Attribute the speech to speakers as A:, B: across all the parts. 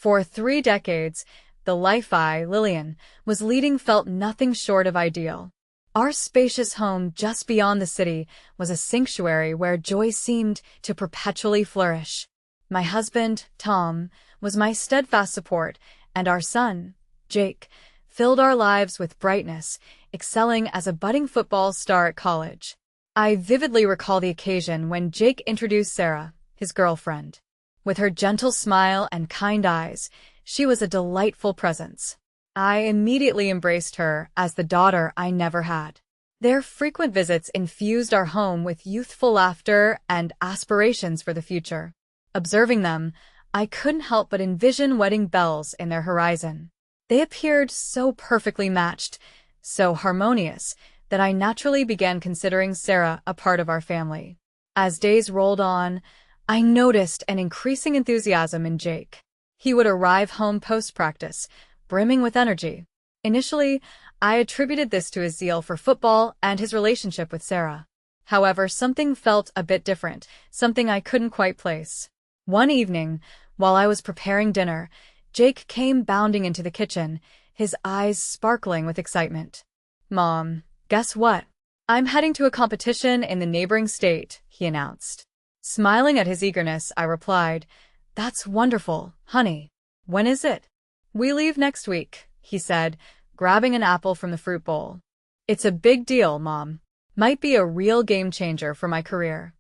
A: For 3 decades, the life I, Lillian, was leading felt nothing short of ideal. Our spacious home just beyond the city was a sanctuary where joy seemed to perpetually flourish. My husband, Tom, was my steadfast support, and our son, Jake, filled our lives with brightness, excelling as a budding football star at college. I vividly recall the occasion when Jake introduced Sarah, his girlfriend. With her gentle smile and kind eyes, she was a delightful presence. I immediately embraced her as the daughter I never had. Their frequent visits infused our home with youthful laughter and aspirations for the future. Observing them, I couldn't help but envision wedding bells in their horizon. They appeared so perfectly matched, so harmonious, that I naturally began considering Sarah a part of our family. As days rolled on, I noticed an increasing enthusiasm in Jake. He would arrive home post-practice, brimming with energy. Initially, I attributed this to his zeal for football and his relationship with Sarah. However, something felt a bit different, something I couldn't quite place. One evening, while I was preparing dinner, Jake came bounding into the kitchen, his eyes sparkling with excitement. "Mom, guess what? I'm heading to a competition in the neighboring state," he announced. Smiling at his eagerness, I replied, "That's wonderful, honey. When is it?" "We leave next week," he said, grabbing an apple from the fruit bowl. "It's a big deal, Mom. Might be a real game changer for my career."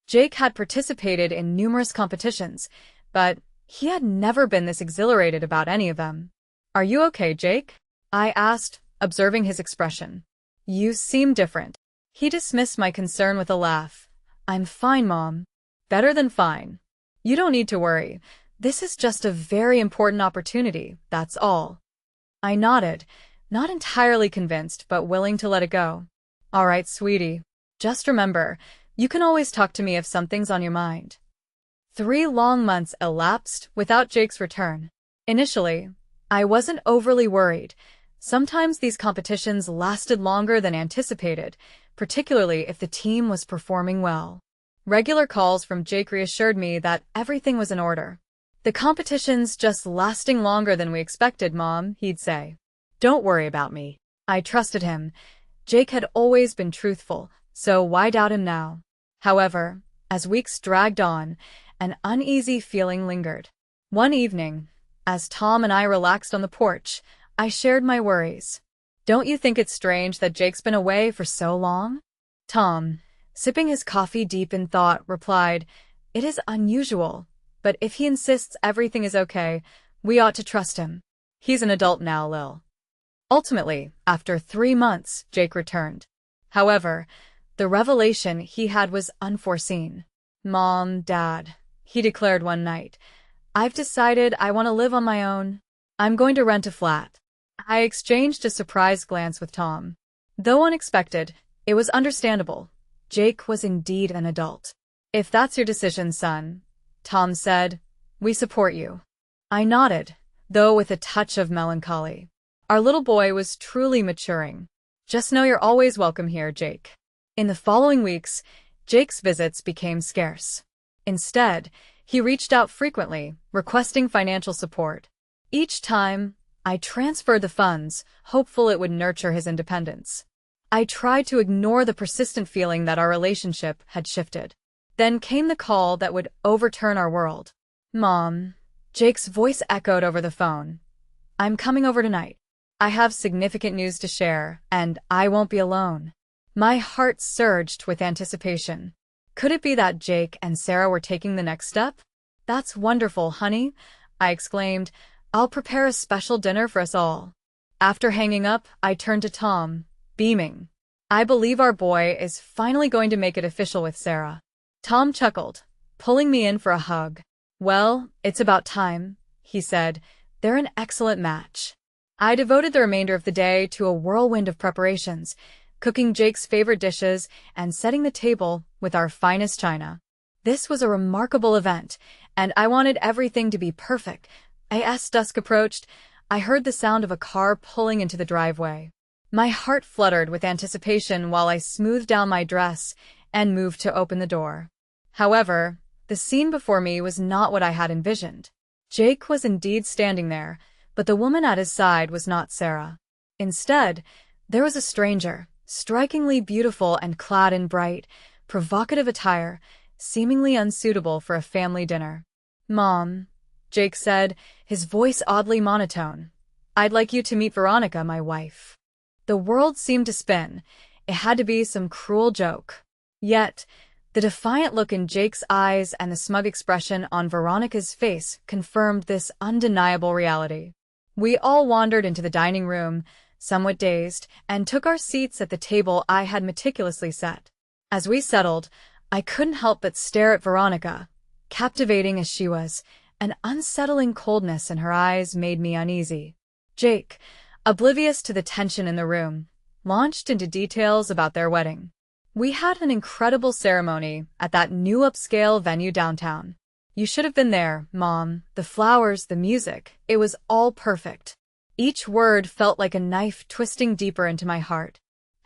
A: Jake had participated in numerous competitions, but he had never been this exhilarated about any of them. "Are you okay, Jake?" I asked, observing his expression. "You seem different." He dismissed my concern with a laugh. "I'm fine, Mom. Better than fine. You don't need to worry. This is just a very important opportunity, that's all." I nodded, not entirely convinced but willing to let it go. "All right, sweetie. Just remember, you can always talk to me if something's on your mind." 3 long months elapsed without Jake's return. Initially, I wasn't overly worried. Sometimes these competitions lasted longer than anticipated, particularly if the team was performing well. Regular calls from Jake reassured me that everything was in order. "The competition's just lasting longer than we expected, Mom," he'd say. "Don't worry about me." I trusted him. Jake had always been truthful, so why doubt him now? However, as weeks dragged on, an uneasy feeling lingered. One evening, as Tom and I relaxed on the porch, I shared my worries. "Don't you think it's strange that Jake's been away for so long?" Tom, sipping his coffee deep in thought, replied, "It is unusual, but if he insists everything is okay, we ought to trust him. He's an adult now, Lil." Ultimately, after 3 months, Jake returned. However, the revelation he had was unforeseen. "Mom, Dad," he declared one night, "I've decided I want to live on my own. I'm going to rent a flat." I exchanged a surprised glance with Tom. Though unexpected, it was understandable. Jake was indeed an adult. "If that's your decision, son," Tom said, "we support you." I nodded, though with a touch of melancholy. Our little boy was truly maturing. "Just know you're always welcome here, Jake." In the following weeks, Jake's visits became scarce. Instead, he reached out frequently, requesting financial support. Each time, I transferred the funds, hopeful it would nurture his independence. I tried to ignore the persistent feeling that our relationship had shifted. Then came the call that would overturn our world. "Mom," Jake's voice echoed over the phone. "I'm coming over tonight. I have significant news to share, and I won't be alone." My heart surged with anticipation. Could it be that Jake and Sarah were taking the next step? "That's wonderful, honey," I exclaimed. "I'll prepare a special dinner for us all." After hanging up, I turned to Tom, beaming. "I believe our boy is finally going to make it official with Sarah." Tom chuckled, pulling me in for a hug. "Well, it's about time," he said. "They're an excellent match." I devoted the remainder of the day to a whirlwind of preparations, cooking Jake's favorite dishes and setting the table with our finest china. This was a remarkable event, and I wanted everything to be perfect. As dusk approached, I heard the sound of a car pulling into the driveway. My heart fluttered with anticipation while I smoothed down my dress and moved to open the door. However, the scene before me was not what I had envisioned. Jake was indeed standing there, but the woman at his side was not Sarah. Instead, there was a stranger, strikingly beautiful and clad in bright, provocative attire, seemingly unsuitable for a family dinner. "Mom," Jake said, his voice oddly monotone, "I'd like you to meet Veronica, my wife." The world seemed to spin. It had to be some cruel joke. Yet, the defiant look in Jake's eyes and the smug expression on Veronica's face confirmed this undeniable reality. We all wandered into the dining room, somewhat dazed, and took our seats at the table I had meticulously set. As we settled, I couldn't help but stare at Veronica. Captivating as she was, an unsettling coldness in her eyes made me uneasy. Jake, oblivious to the tension in the room, launched into details about their wedding. "We had an incredible ceremony at that new upscale venue downtown. You should have been there, Mom. The flowers, the music, it was all perfect." Each word felt like a knife twisting deeper into my heart.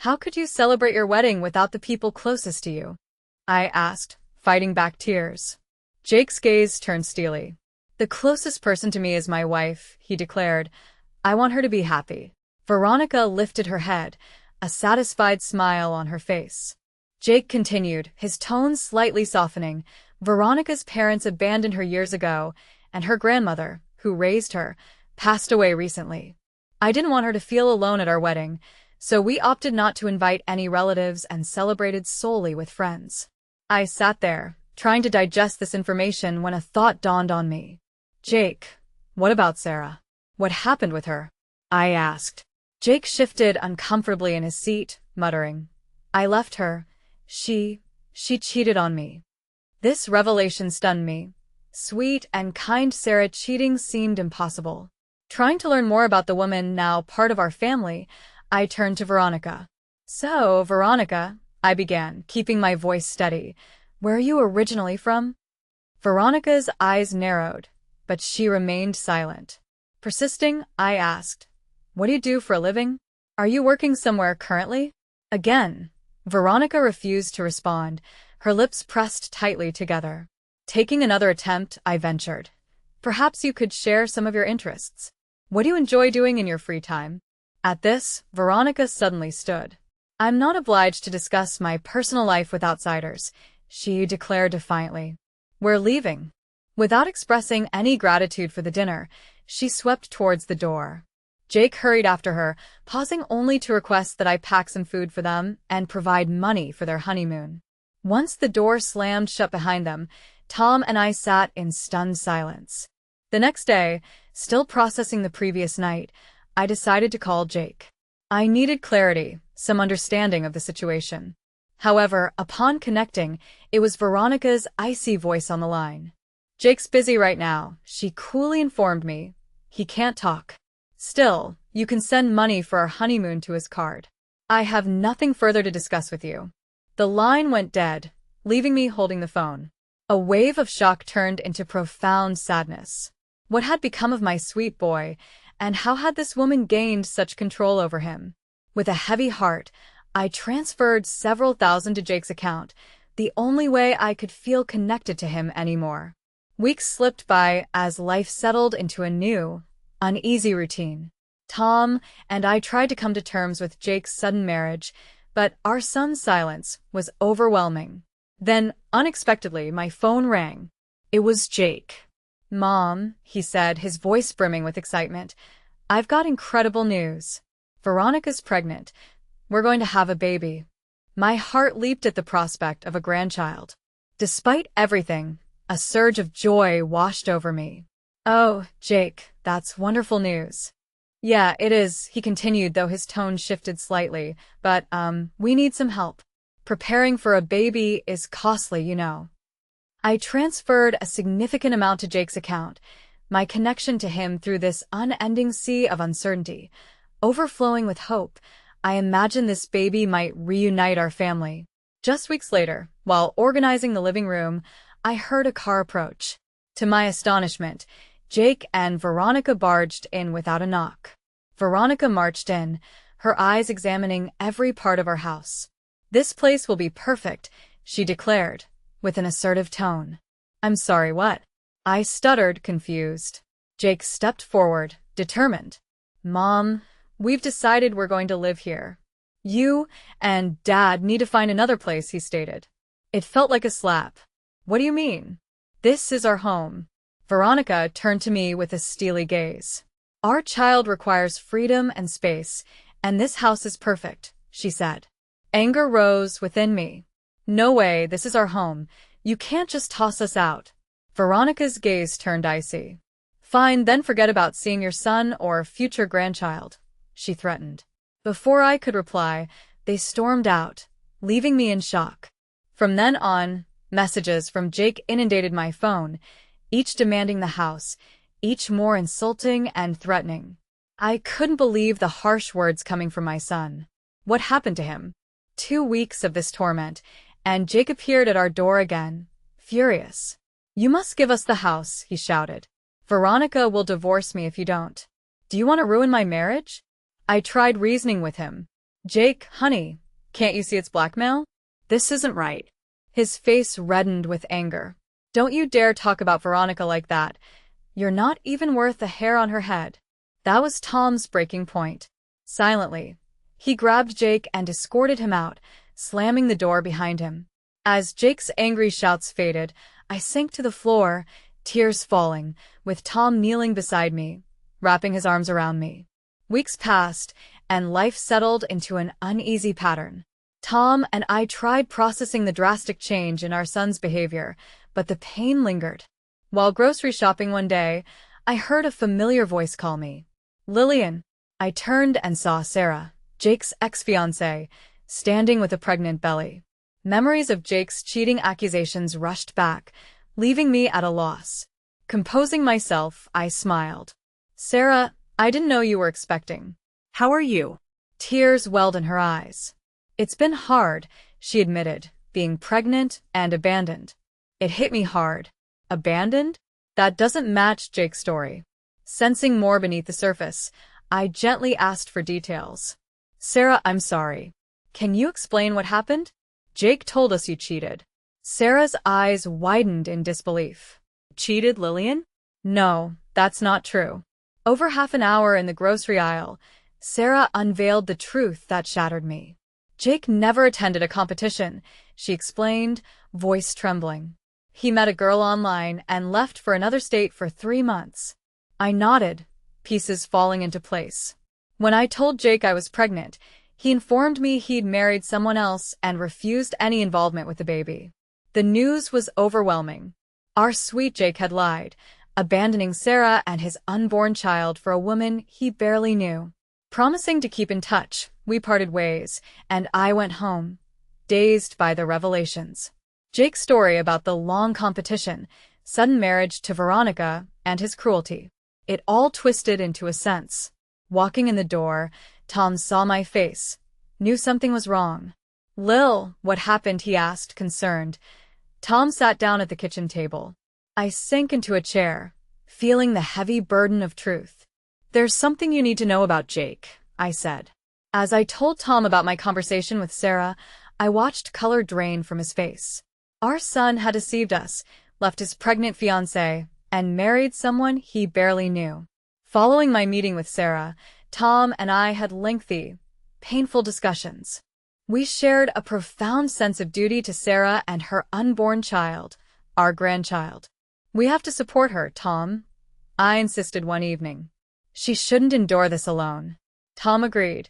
A: "How could you celebrate your wedding without the people closest to you?" I asked, fighting back tears. Jake's gaze turned steely. "The closest person to me is my wife," he declared. "I want her to be happy." Veronica lifted her head, a satisfied smile on her face. Jake continued, his tone slightly softening. "Veronica's parents abandoned her years ago, and her grandmother, who raised her, passed away recently. I didn't want her to feel alone at our wedding, so we opted not to invite any relatives and celebrated solely with friends." I sat there, trying to digest this information when a thought dawned on me. "Jake, what about Sarah? What happened with her?" I asked. Jake shifted uncomfortably in his seat, muttering, "I left her. She cheated on me." This revelation stunned me. Sweet and kind Sarah cheating seemed impossible. Trying to learn more about the woman now part of our family, I turned to Veronica. "So, Veronica," I began, keeping my voice steady, "where are you originally from?" Veronica's eyes narrowed, but she remained silent. Persisting, I asked, "What do you do for a living? Are you working somewhere currently?" Again, Veronica refused to respond, her lips pressed tightly together. Taking another attempt, I ventured, "Perhaps you could share some of your interests. What do you enjoy doing in your free time?" At this, Veronica suddenly stood. "I'm not obliged to discuss my personal life with outsiders," she declared defiantly. "We're leaving." Without expressing any gratitude for the dinner, she swept towards the door. Jake hurried after her, pausing only to request that I pack some food for them and provide money for their honeymoon. Once the door slammed shut behind them, Tom and I sat in stunned silence. The next day, still processing the previous night, I decided to call Jake. I needed clarity, some understanding of the situation. However, upon connecting, it was Veronica's icy voice on the line. "Jake's busy right now," she coolly informed me. "He can't talk. Still, you can send money for our honeymoon to his card. I have nothing further to discuss with you." The line went dead, leaving me holding the phone. A wave of shock turned into profound sadness. What had become of my sweet boy, and how had this woman gained such control over him? With a heavy heart, I transferred several thousand to Jake's account, the only way I could feel connected to him anymore. Weeks slipped by as life settled into a new, uneasy routine. Tom and I tried to come to terms with Jake's sudden marriage, but our son's silence was overwhelming. Then, unexpectedly, my phone rang. It was Jake. "Mom," he said, his voice brimming with excitement, "I've got incredible news. Veronica's pregnant. We're going to have a baby." My heart leaped at the prospect of a grandchild. Despite everything, a surge of joy washed over me. "Oh, Jake, that's wonderful news." "Yeah, it is," he continued, though his tone shifted slightly, "but, we need some help. Preparing for a baby is costly, you know." I transferred a significant amount to Jake's account, my connection to him through this unending sea of uncertainty. Overflowing with hope, I imagined this baby might reunite our family. Just weeks later, while organizing the living room, I heard a car approach. To my astonishment, Jake and Veronica barged in without a knock. Veronica marched in, her eyes examining every part of our house. "This place will be perfect," she declared, with an assertive tone. "I'm sorry, what?" I stuttered, confused. Jake stepped forward, determined. Mom, we've decided we're going to live here. You and Dad need to find another place, he stated. It felt like a slap. What do you mean? This is our home. Veronica turned to me with a steely gaze. Our child requires freedom and space, and this house is perfect, she said. Anger rose within me. No way, this is our home. You can't just toss us out. Veronica's gaze turned icy. Fine, then forget about seeing your son or future grandchild, she threatened. Before I could reply, they stormed out, leaving me in shock. From then on, messages from Jake inundated my phone, each demanding the house, each more insulting and threatening. I couldn't believe the harsh words coming from my son. What happened to him? 2 weeks of this torment, and Jake appeared at our door again, furious. You must give us the house, he shouted. Veronica will divorce me if you don't. Do you want to ruin my marriage? I tried reasoning with him. Jake, honey, can't you see it's blackmail? This isn't right. His face reddened with anger. Don't you dare talk about Veronica like that. You're not even worth the hair on her head. That was Tom's breaking point. Silently, he grabbed Jake and escorted him out, slamming the door behind him. As Jake's angry shouts faded, I sank to the floor, tears falling, with Tom kneeling beside me, wrapping his arms around me. Weeks passed, and life settled into an uneasy pattern. Tom and I tried processing the drastic change in our son's behavior, but the pain lingered. While grocery shopping one day, I heard a familiar voice call me. Lillian. I turned and saw Sarah, Jake's ex-fiancée, standing with a pregnant belly. Memories of Jake's cheating accusations rushed back, leaving me at a loss. Composing myself, I smiled. Sarah, I didn't know you were expecting. How are you? Tears welled in her eyes. It's been hard, she admitted, being pregnant and abandoned. It hit me hard. Abandoned? That doesn't match Jake's story. Sensing more beneath the surface, I gently asked for details. Sarah, I'm sorry. Can you explain what happened? Jake told us you cheated. Sarah's eyes widened in disbelief. Cheated, Lillian? No, that's not true. Over half an hour in the grocery aisle, Sarah unveiled the truth that shattered me. Jake never attended a competition, she explained, voice trembling. He met a girl online and left for another state for 3 months. I nodded, pieces falling into place. When I told Jake I was pregnant, he informed me he'd married someone else and refused any involvement with the baby. The news was overwhelming. Our sweet Jake had lied, abandoning Sarah and his unborn child for a woman he barely knew. Promising to keep in touch, we parted ways, and I went home, dazed by the revelations. Jake's story about the long competition, sudden marriage to Veronica, and his cruelty. It all twisted into a sense. Walking in the door, Tom saw my face, knew something was wrong. Lil, what happened? He asked, concerned. Tom sat down at the kitchen table. I sank into a chair, feeling the heavy burden of truth. There's something you need to know about Jake, I said. As I told Tom about my conversation with Sarah, I watched color drain from his face. Our son had deceived us, left his pregnant fiancée, and married someone he barely knew. Following my meeting with Sarah, Tom and I had lengthy, painful discussions. We shared a profound sense of duty to Sarah and her unborn child, our grandchild. We have to support her, Tom, I insisted one evening. She shouldn't endure this alone. Tom agreed.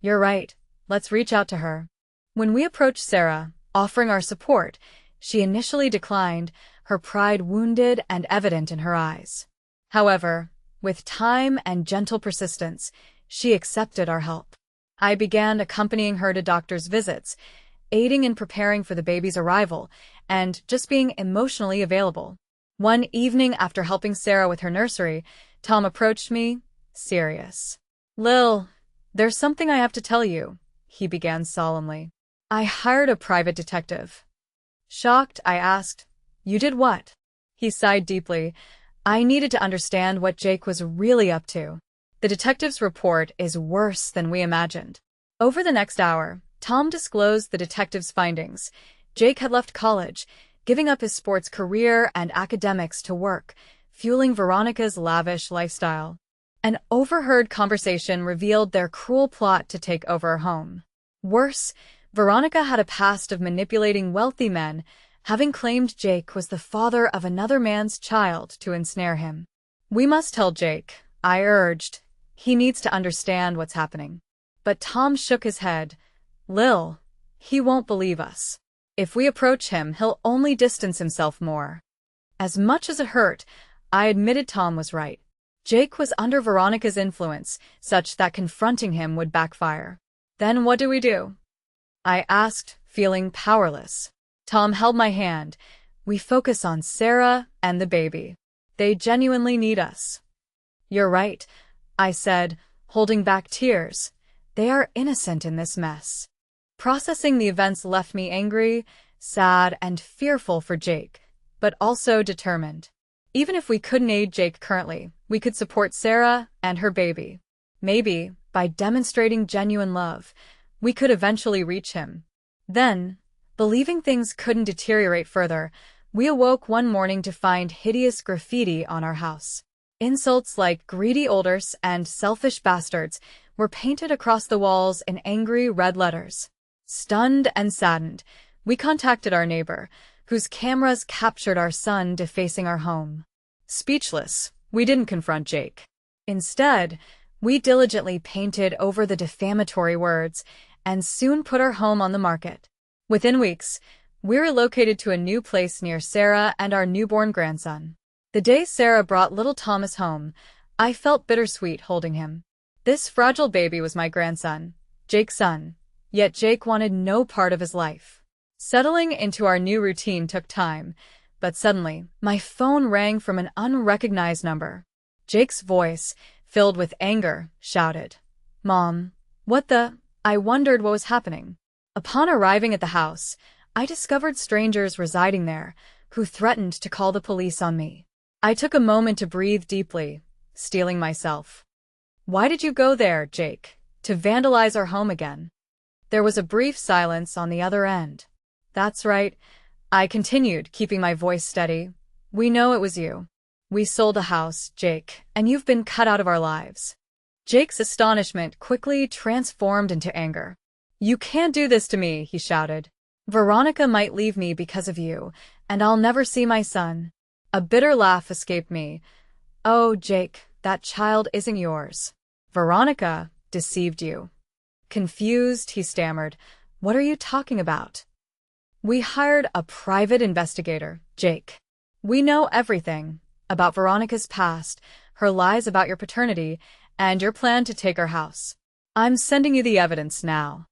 A: You're right, let's reach out to her. When we approached Sarah, offering our support, she initially declined, her pride wounded and evident in her eyes. However, with time and gentle persistence, she accepted our help. I began accompanying her to doctor's visits, aiding in preparing for the baby's arrival, and just being emotionally available. One evening after helping Sarah with her nursery, Tom approached me, serious. Lil, there's something I have to tell you, he began solemnly. I hired a private detective. Shocked, I asked, you did what? He sighed deeply. I needed to understand what Jake was really up to. The detective's report is worse than we imagined. Over the next hour, Tom disclosed the detective's findings. Jake had left college, giving up his sports career and academics to work, fueling Veronica's lavish lifestyle. An overheard conversation revealed their cruel plot to take over her home. Worse, Veronica had a past of manipulating wealthy men, having claimed Jake was the father of another man's child to ensnare him. "We must tell Jake," I urged. "He needs to understand what's happening." But Tom shook his head. "Lil, he won't believe us. If we approach him, he'll only distance himself more." As much as it hurt, I admitted Tom was right. Jake was under Veronica's influence, such that confronting him would backfire. "Then what do we do?" I asked, feeling powerless. Tom held my hand. "We focus on Sarah and the baby. They genuinely need us." "You're right," I said, holding back tears. "They are innocent in this mess." Processing the events left me angry, sad, and fearful for Jake, but also determined. Even if we couldn't aid Jake currently, we could support Sarah and her baby. Maybe, by demonstrating genuine love, we could eventually reach him. Then, believing things couldn't deteriorate further, we awoke one morning to find hideous graffiti on our house. Insults like "greedy olders" and "selfish bastards" were painted across the walls in angry red letters. Stunned and saddened, we contacted our neighbor, whose cameras captured our son defacing our home. Speechless, we didn't confront Jake. Instead, we diligently painted over the defamatory words and soon put our home on the market. Within weeks, we relocated to a new place near Sarah and our newborn grandson. The day Sarah brought little Thomas home, I felt bittersweet holding him. This fragile baby was my grandson, Jake's son, yet Jake wanted no part of his life. Settling into our new routine took time, but suddenly, my phone rang from an unrecognized number. Jake's voice, filled with anger, shouted, "Mom, what the?" I wondered what was happening. Upon arriving at the house, I discovered strangers residing there, who threatened to call the police on me. I took a moment to breathe deeply, steeling myself. "Why did you go there, Jake? To vandalize our home again?" There was a brief silence on the other end. "That's right," I continued, keeping my voice steady. "We know it was you. We sold a house, Jake, and you've been cut out of our lives." Jake's astonishment quickly transformed into anger. "You can't do this to me," he shouted. "Veronica might leave me because of you, and I'll never see my son." A bitter laugh escaped me. "Oh, Jake, that child isn't yours. Veronica deceived you." Confused, he stammered, "What are you talking about?" "We hired a private investigator, Jake. We know everything about Veronica's past, her lies about your paternity, and your plan to take our house. I'm sending you the evidence now,"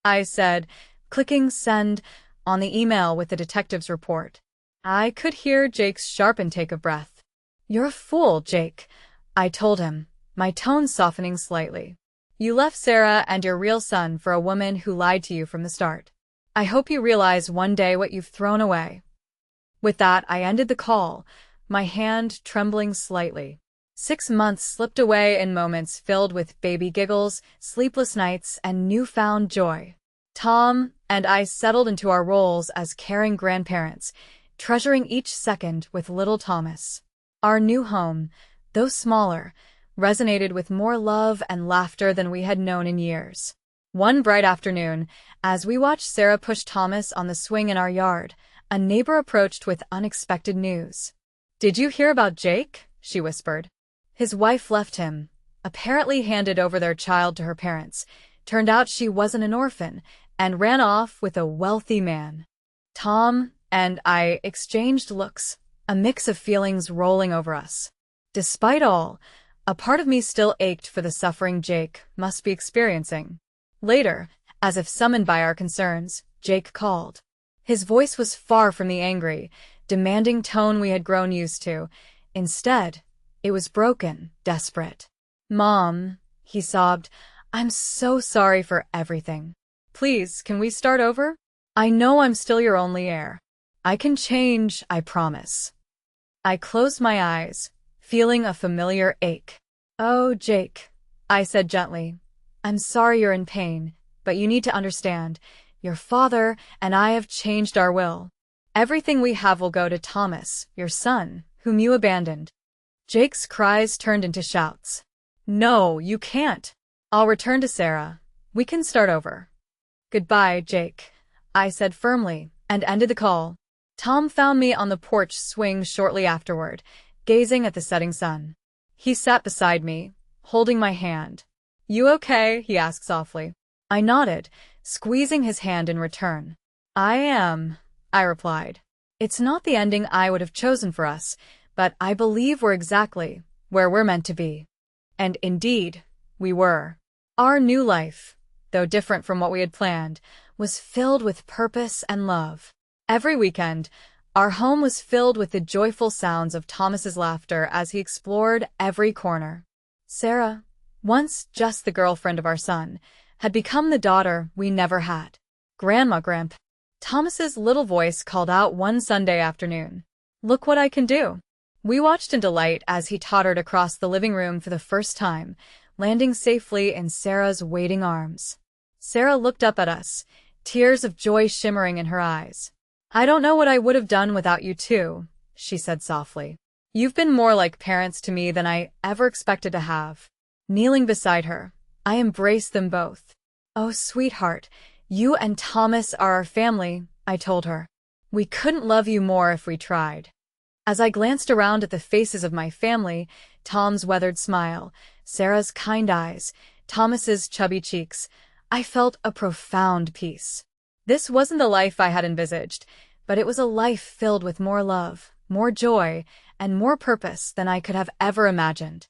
A: I said, clicking send on the email with the detective's report. I could hear Jake's sharp intake of breath. "You're a fool, Jake," I told him, my tone softening slightly. "You left Sarah and your real son for a woman who lied to you from the start. I hope you realize one day what you've thrown away." With that, I ended the call, my hand trembling slightly. 6 months slipped away in moments filled with baby giggles, sleepless nights, and newfound joy. Tom and I settled into our roles as caring grandparents, treasuring each second with little Thomas. Our new home, though smaller, resonated with more love and laughter than we had known in years. One bright afternoon, as we watched Sarah push Thomas on the swing in our yard, a neighbor approached with unexpected news. "Did you hear about Jake?" she whispered. "His wife left him, apparently handed over their child to her parents. Turned out she wasn't an orphan, and ran off with a wealthy man." Tom and I exchanged looks, a mix of feelings rolling over us. Despite all, a part of me still ached for the suffering Jake must be experiencing. Later, as if summoned by our concerns, Jake called. His voice was far from the angry, demanding tone we had grown used to. Instead, it was broken, desperate. "Mom," he sobbed, "I'm so sorry for everything. Please, can we start over? I know I'm still your only heir. I can change, I promise." I closed my eyes, feeling a familiar ache. "Oh, Jake," I said gently, "I'm sorry you're in pain, but you need to understand. Your father and I have changed our will. Everything we have will go to Thomas, your son, whom you abandoned. Jake's cries turned into shouts. No, you can't. I'll return to Sarah. We can start over. Goodbye, Jake, I said firmly, and ended the call. Tom found me on the porch swing shortly afterward, gazing at the setting sun. He sat beside me, holding my hand. You okay? He asked softly. I nodded, squeezing his hand in return. I am, I replied. It's not the ending I would have chosen for us, but I believe we're exactly where we're meant to be. And indeed, we were. Our new life, though different from what we had planned, was filled with purpose and love. Every weekend, our home was filled with the joyful sounds of Thomas's laughter as he explored every corner. Sarah, once just the girlfriend of our son, had become the daughter we never had. Grandma, Thomas's little voice called out one Sunday afternoon. Look what I can do. We watched in delight as he tottered across the living room for the first time, landing safely in Sarah's waiting arms. Sarah looked up at us, tears of joy shimmering in her eyes. I don't know what I would have done without you two, she said softly. You've been more like parents to me than I ever expected to have. Kneeling beside her, I embraced them both. Oh, sweetheart, you and Thomas are our family, I told her. We couldn't love you more if we tried. As I glanced around at the faces of my family, Tom's weathered smile, Sarah's kind eyes, Thomas's chubby cheeks, I felt a profound peace. This wasn't the life I had envisaged, but it was a life filled with more love, more joy, and more purpose than I could have ever imagined.